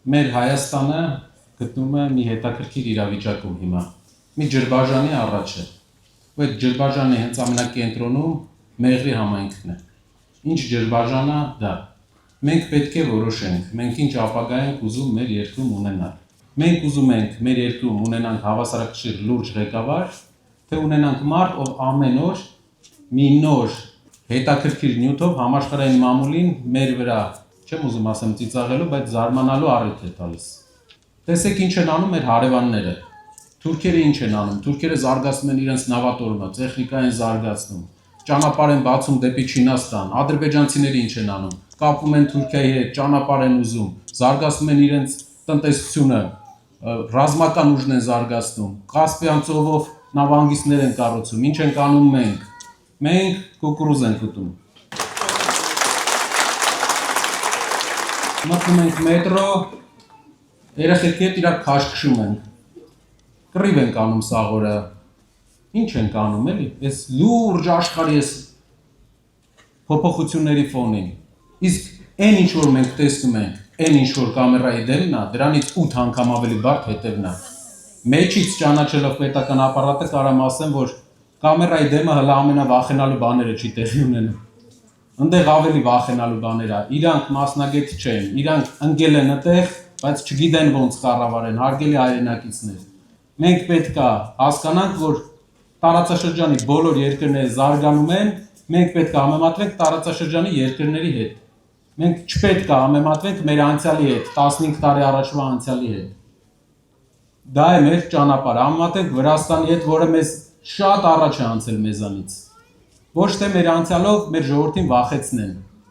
Մեր Հայաստանը գտնում է մի հետաքրքիր իրավիճակում հիմա, մի ջրբաժանի առաջ է, ու այդ ջրբաժանի հենց ամենակենտրոնում Մեղրի համայնքն է, ինչ ջրբաժան է դա, մենք պետք է որոշենք, մենք ինչ ապագա ենք ուզում մեր երկրում ունենալ, մենք ուզում ենք մեր երկրում ունենանք հավասարակշիռ լուրջ ղեկավար, թե ունենանք մարդ, ով ամեն օր մի նոր հետաքրքիր նյութով համաշխարհային մամուլին մեր վրա, չեմ ուզում ասեմ ծիծաղելու, բայց զարմանալու առիթ է տալիս։ Տեսեք ինչ են անում մեր հարևանները, թուրքերը ինչ են անում, թուրքերը զարգացնում են իրենց նավատորմը, տեխնիկա են զարգացնում, ճանապարհ են բացում դեպի Չինաստան, ադրբեջանցիները ինչ են անում, կապում են Թուրքիայի հետ, ճանապարհ են ուզում, զարգացնում են իրենց տնտեսությունը, ռազմական ուժն են զարգացնում, Կասպիան ծովով նավահանգիստներ են կառուցում, ինչ ենք անում մենք, մենք կուկուռուզ ենք ուտում։ Մտնում ենք մետրո, երեխեքի հետ իրար քաշքշում ենք, կռիվ ենք անում սաղորը, ինչ ենք անում էլի, այս լուրջ աշխարհի այս փոփոխությունների ֆոնին, իսկ այն ինչ որ մենք տեսնում ենք, այն ինչ որ կամերայի դեմն է, դրանից 8 անգամ ավելի բարդ հետևն է, մեջից ճանաչելով պետական ապարատը կարամ ասեմ, որ կամերայի դեմը հլը ամենավախենալու բաները չի տեղի ունենում, ընդեղ ավելի վախենալու բաներ է, իրանք մասնագետ չեն, իրանք ընկել են այդտեղ, բայց չգիտեն ոնց կառավարեն, հարգելի հայրենակիցներ, մենք պետք է հասկանանք, որ տարածաշրջանի բոլոր երկրները զարգանում են, մենք պետք է համեմատվենք տարածաշրջանի երկրների հետ, մենք չպետք է համեմատվենք մեր անցյալի հետ, 15 տարի առաջվա անցյալի հետ, դա է մեր ճանապարհը, համեմատենք Վրաստանի հետ, որը մեզ շատ առաջ է անցել մեզանից, ոչ թե մեր անցյալով մեր ժողովրդին վախեցնեն,